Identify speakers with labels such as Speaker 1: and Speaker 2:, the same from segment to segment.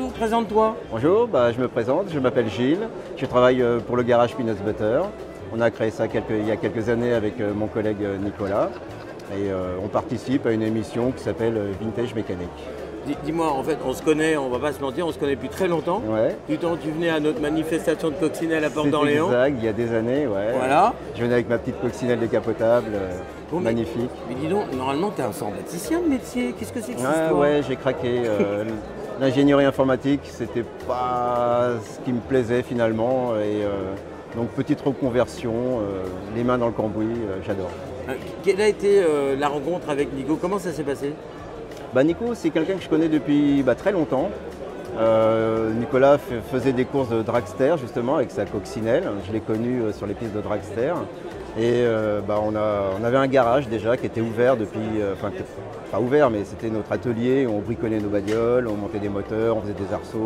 Speaker 1: Bonjour, présente-toi.
Speaker 2: Bonjour, je me présente, je m'appelle Gilles, je travaille pour le garage Peanuts Butter. On a créé ça il y a quelques années avec mon collègue Nicolas et on participe à une émission qui s'appelle Vintage Mécanique.
Speaker 1: Dis-moi, en fait, on se connaît, on va pas se mentir, on se connaît depuis très longtemps.
Speaker 2: Ouais.
Speaker 1: Du temps tu venais à notre manifestation de coccinelle à Porte d'Orléans.
Speaker 2: Exact, il y a des années, ouais.
Speaker 1: Voilà.
Speaker 2: Je venais avec ma petite coccinelle décapotable, magnifique.
Speaker 1: Mais dis donc, normalement, tu es informaticien de métier, qu'est-ce que c'est que cette histoire?
Speaker 2: Ouais, j'ai craqué. L'ingénierie informatique, c'était pas ce qui me plaisait finalement. Et donc petite reconversion, les mains dans le cambouis, j'adore.
Speaker 1: Quelle a été la rencontre avec Nico? Comment ça s'est passé?
Speaker 2: Nico, c'est quelqu'un que je connais depuis très longtemps. Nicolas faisait des courses de dragster justement avec sa coccinelle. Je l'ai connu sur les pistes de dragster. Et on avait un garage déjà qui était ouvert depuis, pas ouvert, mais c'était notre atelier. On bricolait nos bagnoles, on montait des moteurs, on faisait des arceaux,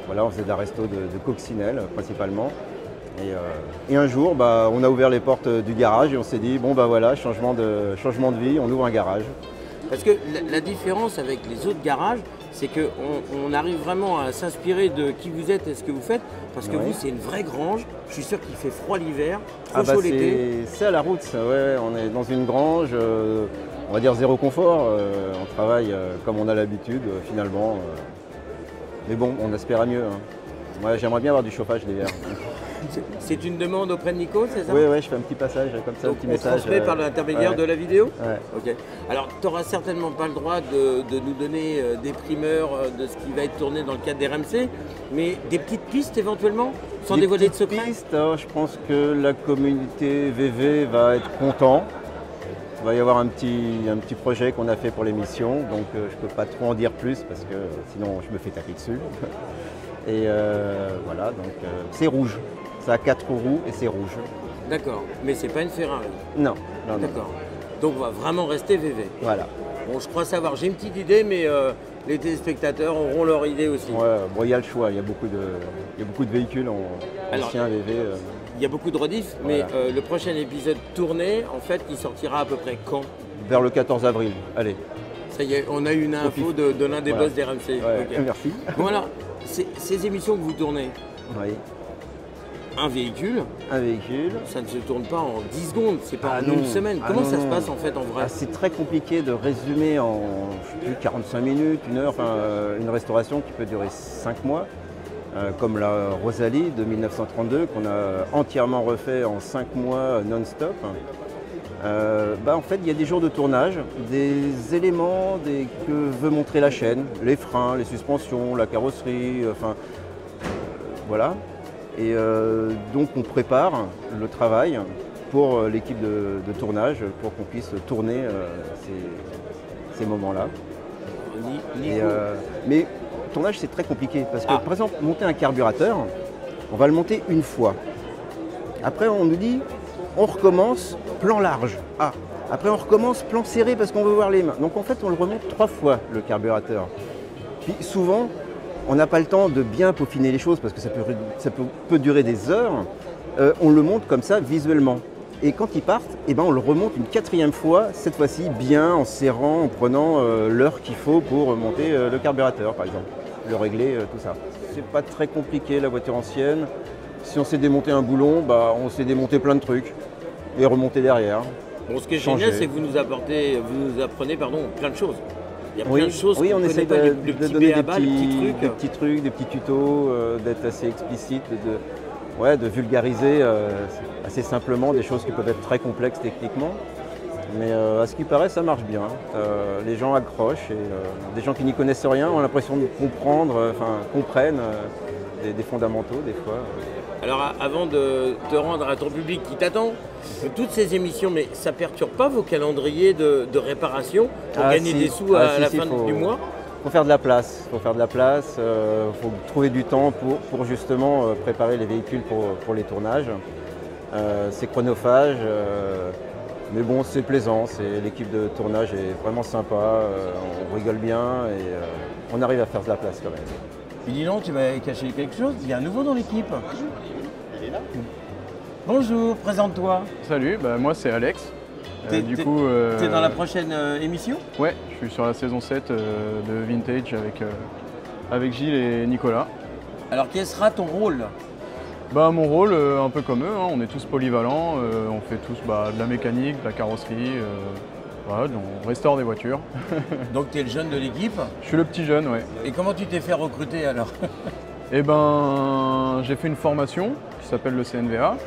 Speaker 2: on faisait de la resto de coccinelle principalement. Et un jour, on a ouvert les portes du garage et on s'est dit, bon voilà, changement de vie, on ouvre un garage.
Speaker 1: Parce que la différence avec les autres garages, c'est qu'on arrive vraiment à s'inspirer de qui vous êtes et ce que vous faites, parce que vous, c'est une vraie grange. Je suis sûr qu'il fait froid l'hiver, trop chaud l'été.
Speaker 2: C'est à la route, ça, ouais. On est dans une grange, on va dire zéro confort. On travaille comme on a l'habitude, finalement. Mais bon, on espère à mieux. Hein. Moi, j'aimerais bien avoir du chauffage l'hiver.
Speaker 1: C'est une demande auprès de Nico, c'est ça?
Speaker 2: Oui, je fais un petit passage comme ça,
Speaker 1: donc,
Speaker 2: un petit message.
Speaker 1: Transmet par l'intermédiaire de la vidéo?
Speaker 2: Ouais.
Speaker 1: Ok. Alors, tu n'auras certainement pas le droit de nous donner des primeurs de ce qui va être tourné dans le cadre des RMC, mais des petites pistes éventuellement, sans dévoiler de secret?
Speaker 2: Je pense que la communauté VV va être content. Il va y avoir un petit projet qu'on a fait pour l'émission, donc je ne peux pas trop en dire plus parce que sinon je me fais taper dessus. Et voilà, donc c'est rouge. Ça a 4 roues et c'est rouge.
Speaker 1: D'accord, mais c'est pas une Ferrari?
Speaker 2: Non.
Speaker 1: D'accord. Donc on va vraiment rester VV.
Speaker 2: Voilà.
Speaker 1: Bon, je crois savoir, j'ai une petite idée, mais les téléspectateurs auront leur idée aussi.
Speaker 2: Ouais, il y a le choix, il y a beaucoup de véhicules anciens VV.
Speaker 1: Il y a beaucoup de rediffs, mais le prochain épisode tourné, en fait, il sortira à peu près quand?
Speaker 2: Vers le 14 avril, allez.
Speaker 1: Ça y est, on a eu une info de l'un des boss des RMC.
Speaker 2: Ouais, okay. Merci.
Speaker 1: Bon alors, ces émissions que vous tournez, un véhicule, ça ne se tourne pas en 10 secondes, c'est pas en une semaine. Comment ça se passe en fait en vrai?
Speaker 2: C'est très compliqué de résumer en 45 minutes, 1 heure, une restauration qui peut durer 5 mois, comme la Rosalie de 1932 qu'on a entièrement refait en 5 mois non-stop. En fait, il y a des jours de tournage, des éléments que veut montrer la chaîne, les freins, les suspensions, la carrosserie, voilà. Et donc on prépare le travail pour l'équipe de tournage pour qu'on puisse tourner ces moments-là. Mais le tournage c'est très compliqué parce que par exemple monter un carburateur, on va le monter une fois. Après on nous dit on recommence plan large. Après on recommence plan serré parce qu'on veut voir les mains. Donc en fait on le remonte 3 fois le carburateur. Puis souvent on n'a pas le temps de bien peaufiner les choses parce que ça peut durer des heures. On le monte comme ça visuellement. Et quand ils partent, on le remonte une 4e fois, cette fois-ci bien en serrant, en prenant l'heure qu'il faut pour monter le carburateur par exemple. Le régler, tout ça. C'est pas très compliqué la voiture ancienne. Si on sait démonter un boulon, on sait démonter plein de trucs et remonter derrière.
Speaker 1: Bon, ce qui est génial, c'est que vous nous apprenez plein de choses. Il y a plein de choses
Speaker 2: on essaie de donner des
Speaker 1: petits
Speaker 2: trucs, des petits tutos, d'être assez explicite, de vulgariser assez simplement des choses qui peuvent être très complexes techniquement. Mais à ce qui paraît, ça marche bien. Les gens accrochent et des gens qui n'y connaissent rien ont l'impression de comprennent des fondamentaux des fois.
Speaker 1: Alors avant de te rendre à ton public qui t'attend, toutes ces émissions, mais ça ne perturbe pas vos calendriers de réparation pour gagner des sous à la fin du mois?
Speaker 2: Il faut faire de la place, il faut trouver du temps pour justement préparer les véhicules pour les tournages. C'est chronophage, mais bon c'est plaisant, l'équipe de tournage est vraiment sympa, on rigole bien et on arrive à faire de la place quand même.
Speaker 1: Puis dis donc, tu m'avais caché quelque chose, il y a un nouveau dans l'équipe. Il est là. Bonjour, présente-toi.
Speaker 3: Salut, moi c'est Alex.
Speaker 1: T'es dans la prochaine émission?
Speaker 3: Ouais, je suis sur la saison 7 de Vintage avec avec Gilles et Nicolas.
Speaker 1: Alors quel sera ton rôle?
Speaker 3: Bah, mon rôle, un peu comme eux, hein, on est tous polyvalents, on fait tous de la mécanique, de la carrosserie, voilà, on restaure des voitures.
Speaker 1: Donc tu es le jeune de l'équipe?
Speaker 3: Je suis le petit jeune, ouais.
Speaker 1: Et comment tu t'es fait recruter alors?
Speaker 3: Eh ben, j'ai fait une formation qui s'appelle le CNVA.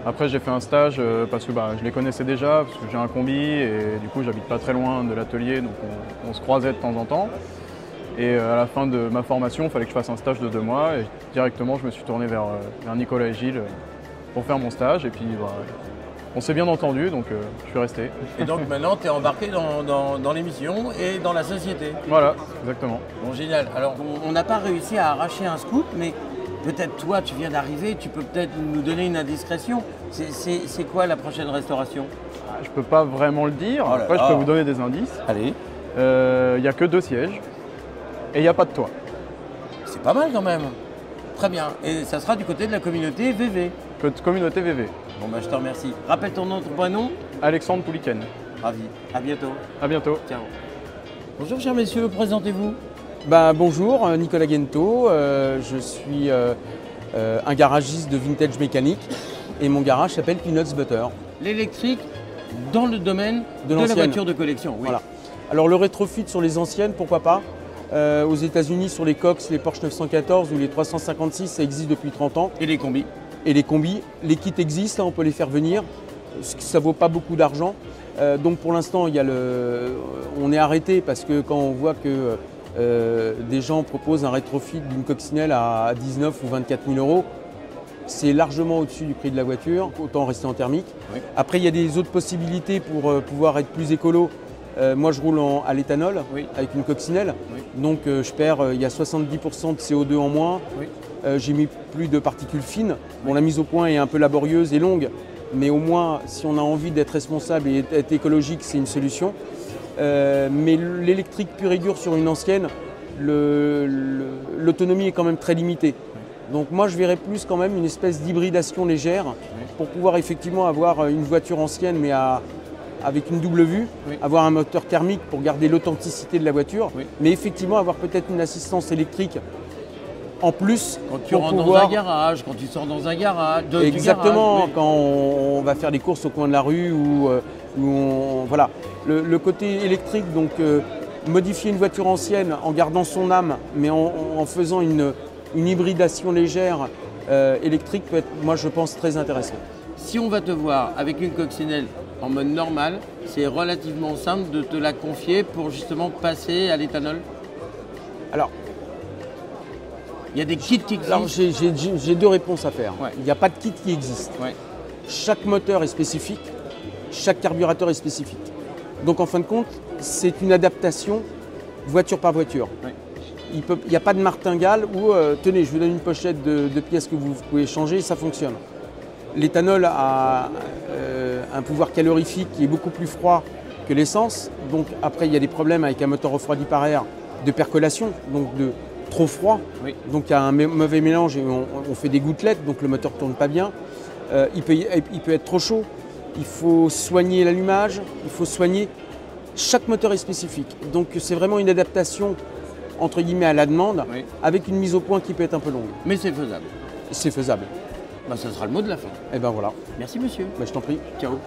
Speaker 3: Après, j'ai fait un stage parce que je les connaissais déjà, parce que j'ai un combi et du coup, j'habite pas très loin de l'atelier, donc on se croisait de temps en temps. Et à la fin de ma formation, il fallait que je fasse un stage de 2 mois et directement, je me suis tourné vers Nicolas et Gilles pour faire mon stage. Et puis, on s'est bien entendu, donc je suis resté.
Speaker 1: Et donc maintenant, tu es embarqué dans l'émission et dans la société.
Speaker 3: Voilà, exactement.
Speaker 1: Bon, génial. Alors, on n'a pas réussi à arracher un scoop, mais peut-être toi, tu viens d'arriver, tu peux peut-être nous donner une indiscrétion. C'est quoi la prochaine restauration?
Speaker 3: Je peux pas vraiment le dire.
Speaker 1: Oh là
Speaker 3: Après,
Speaker 1: là.
Speaker 3: je peux vous donner des indices.
Speaker 1: Allez.
Speaker 3: Il n'y a que 2 sièges et il n'y a pas de toit.
Speaker 1: C'est pas mal quand même. Très bien. Et ça sera du côté de la communauté VV.
Speaker 3: Communauté VV.
Speaker 1: Bon, je te remercie. Rappelle ton nom, ton prénom.
Speaker 3: Alexandre Pouliken.
Speaker 1: Ravi. À bientôt.
Speaker 3: À bientôt.
Speaker 1: Ciao. Bonjour, chers messieurs, présentez-vous.
Speaker 4: Bonjour, Nicolas Guento. Je suis un garagiste de vintage mécanique et mon garage s'appelle Peanuts Butter.
Speaker 1: L'électrique dans le domaine de la voiture de collection. Oui.
Speaker 4: Voilà. Alors le rétrofit sur les anciennes, pourquoi pas. Aux États-Unis, sur les Cox, les Porsche 914 ou les 356, ça existe depuis 30 ans.
Speaker 1: Et les combis.
Speaker 4: Et les combis, les kits existent, on peut les faire venir. Ça ne vaut pas beaucoup d'argent. Donc pour l'instant, on est arrêté parce que quand on voit que des gens proposent un rétrofit d'une coccinelle à 19 ou 24 000 euros, c'est largement au-dessus du prix de la voiture, autant rester en thermique.
Speaker 1: Oui.
Speaker 4: Après, il y a des autres possibilités pour pouvoir être plus écolo. Moi, je roule à l'éthanol avec une coccinelle.
Speaker 1: Oui.
Speaker 4: Donc, il y a 70% de CO2 en moins.
Speaker 1: Oui.
Speaker 4: J'ai mis plus de particules fines. Bon, la mise au point est un peu laborieuse et longue, mais au moins, si on a envie d'être responsable et d'être écologique, c'est une solution. Mais l'électrique pure et dure sur une ancienne, l'autonomie est quand même très limitée. Donc moi, je verrais plus quand même une espèce d'hybridation légère pour pouvoir effectivement avoir une voiture ancienne, mais avec une double vue, avoir un moteur thermique pour garder l'authenticité de la voiture, mais effectivement avoir peut-être une assistance électrique en plus.
Speaker 1: Quand tu rentres dans un garage, quand tu sors dans un garage.
Speaker 4: Exactement, quand on va faire des courses au coin de la rue ou voilà. Le côté électrique, donc modifier une voiture ancienne en gardant son âme, mais en faisant une hybridation légère électrique peut être, moi je pense, très intéressant.
Speaker 1: Si on va te voir avec une coccinelle en mode normal, c'est relativement simple de te la confier pour justement passer à l'éthanol? Alors, il y a des kits qui existent.
Speaker 4: Alors j'ai 2 réponses à faire.
Speaker 1: Ouais.
Speaker 4: Il n'y a pas de kit qui existe.
Speaker 1: Ouais.
Speaker 4: Chaque moteur est spécifique, chaque carburateur est spécifique. Donc en fin de compte, c'est une adaptation voiture par voiture.
Speaker 1: Ouais.
Speaker 4: Il n'y a pas de martingale où, tenez, je vous donne une pochette de pièces que vous pouvez changer, ça fonctionne. L'éthanol a un pouvoir calorifique qui est beaucoup plus froid que l'essence. Donc après, il y a des problèmes avec un moteur refroidi par air de percolation, donc de trop froid.
Speaker 1: Oui.
Speaker 4: Donc il y a un mauvais mélange et on fait des gouttelettes, donc le moteur ne tourne pas bien. Il peut être trop chaud. Il faut soigner l'allumage, il faut soigner. Chaque moteur est spécifique. Donc c'est vraiment une adaptation entre guillemets à la demande, avec une mise au point qui peut être un peu longue.
Speaker 1: Mais c'est faisable.
Speaker 4: C'est faisable.
Speaker 1: Ça sera le mot de la fin.
Speaker 4: Et ben voilà.
Speaker 1: Merci monsieur.
Speaker 4: Je t'en prie.
Speaker 1: Ciao.